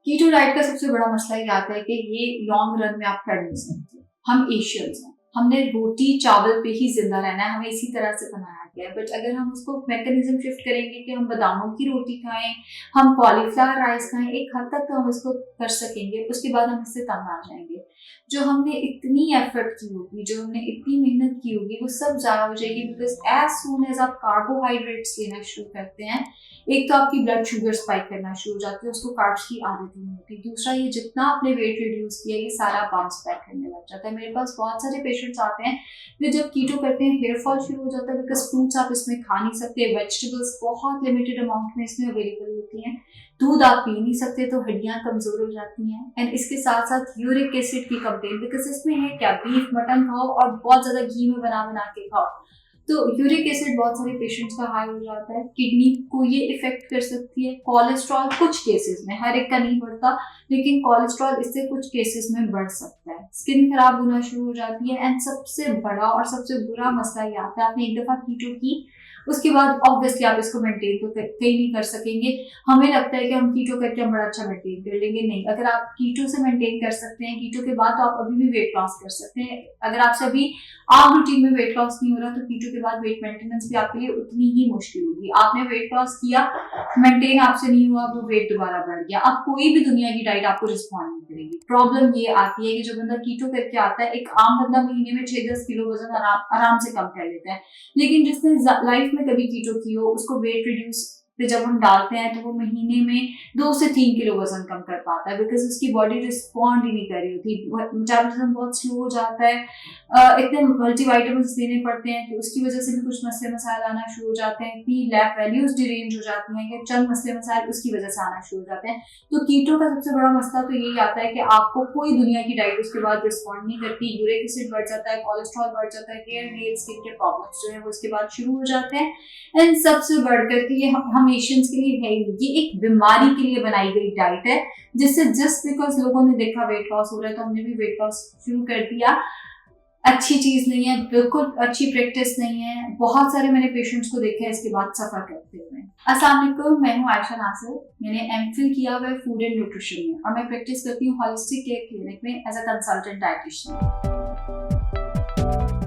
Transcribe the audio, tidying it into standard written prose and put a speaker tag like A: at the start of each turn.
A: Keto diet का सबसे बड़ा मसला ये आता है कि ये लॉन्ग रन में आप कर नहीं सकते। हम एशियंस हैं, हमने रोटी चावल पे ही जिंदा रहना है, हमें इसी तरह से बनाया गया है। बट अगर हम उसको मैकेनिज्म शिफ्ट करेंगे कि हम बादामों की रोटी खाएं, हम कॉलीफ्लावर राइस खाएं, एक हद तक तो हम इसको कर सकेंगे, उसके बाद हम इससे तंग आ जाएंगे। जो हमने इतनी एफर्ट की होगी, जो हमने इतनी मेहनत की होगी, वो सब जाया हो जाएगी। बिकॉज एज सून एज आप कार्बोहाइड्रेट्स लेना शुरू करते हैं, एक तो आपकी ब्लड शुगर स्पाइक करना शुरू हो जाती है, उसको कार्ब्स की आदत नहीं होती। दूसरा, ये जितना आपने वेट रिड्यूस किया ये सारा बाउंस बैक करने लग जाता है। मेरे पास बहुत सारे पेशेंट्स आते हैं जो जब कीटो करते हैं हेयर फॉल शुरू हो जाता है, बिकॉज फ्रूट्स आप इसमें खा नहीं सकते, वेजिटेबल्स बहुत लिमिटेड अमाउंट में इसमें अवेलेबल होती हैं, दूध आप पी नहीं सकते तो हड्डियां कमजोर हो जाती हैं। एंड इसके साथ साथ यूरिक एसिड की कंप्लेंट, बिकॉज इसमें है क्या, बीफ मटन खाओ और बहुत ज्यादा घी में बना बना के खाओ, तो यूरिक एसिड बहुत सारे पेशेंट्स का हाई हो जाता है। किडनी को ये इफेक्ट कर सकती है। कोलेस्ट्रॉल कुछ केसेस में, हर एक का नहीं बढ़ता, लेकिन कोलेस्ट्रॉल इससे कुछ केसेस में बढ़ सकता है। स्किन खराब होना शुरू हो जाती है। एंड सबसे बड़ा और सबसे बुरा मसला ये आता है, आपने एक दफा कीटो की, उसके बाद ऑब्वियसली आप इसको मेंटेन तो कहीं नहीं कर सकेंगे। हमें लगता है कि हम कीटो करके हम बड़ा अच्छा मेंटेन कर लेंगे, नहीं। अगर आप कीटो से मेंटेन कर सकते हैं, कीटो के बाद तो आप अभी भी वेट लॉस कर सकते हैं। अगर आपसे अभी आम रूटीन में वेट लॉस नहीं हो रहा, तो कीटो के बाद वेट मेंटेनेंस भी आपके लिए उतनी ही मुश्किल होगी। आपने वेट लॉस किया, मेंटेन आपसे नहीं हुआ, वो वेट दोबारा बढ़ गया, अब कोई भी दुनिया की डाइट आपको रिस्पॉन्ड नहीं करेगी। प्रॉब्लम ये आती है कि जो बंदा कीटो करके आता है, एक आम बंदा महीने में 6-10 किलो वजन आराम से कम कर लेता है, लेकिन जिसने लाइफ में कभी कीटो की हो, उसको वेट रिड्यूस पे जब हम डालते हैं तो वो महीने में 2 से 3 किलो वजन कम कर पाता है, बिकॉज उसकी बॉडी रिस्पॉन्ड ही नहीं कर रही होती, मेटाबॉलिज्म बहुत स्लो हो जाता है। इतने मल्टीविटामिन्स देने पड़ते हैं कि उसकी वजह से भी कुछ मसले मसाइल आना शुरू हो जाते हैं, इतनी लैब वैल्यूज डिरेंज हो जाती हैं कि चंद मसले मसाइल उसकी वजह से आना शुरू हो जाते हैं। तो कीटो का सबसे बड़ा मसला तो यही आता है कि आपको कोई दुनिया की डाइट उसके बाद रिस्पॉन्ड नहीं करती। यूरिक एसिड बढ़ जाता है, कोलेस्ट्रॉल बढ़ जाता है, हेयर नेल स्किन के प्रॉब्लम्स जो है वो इसके बाद शुरू हो जाते हैं। एंड सबसे बढ़कर के ये हम एशियंस के लिए है, ये एक बीमारी के लिए बनाई गई डाइट है, जिससे जस्ट बिकॉज लोगों ने देखा वेट लॉस हो रहा है तो हमने भी वेट लॉस शुरू कर दिया। अच्छी चीज नहीं है, बिल्कुल अच्छी प्रैक्टिस नहीं है। बहुत सारे मैंने पेशेंट्स को देखा है इसके बाद सफर करते हुए। अस्सलाम वालेकुम, मैं हूँ आयशा नासिर। मैंने एमफिल किया हुआ है फूड एंड न्यूट्रिशन में और मैं प्रैक्टिस करती हूँ होलिस्टिक केयर क्लिनिक में एज अ कंसल्टेंट डाइटिशियन।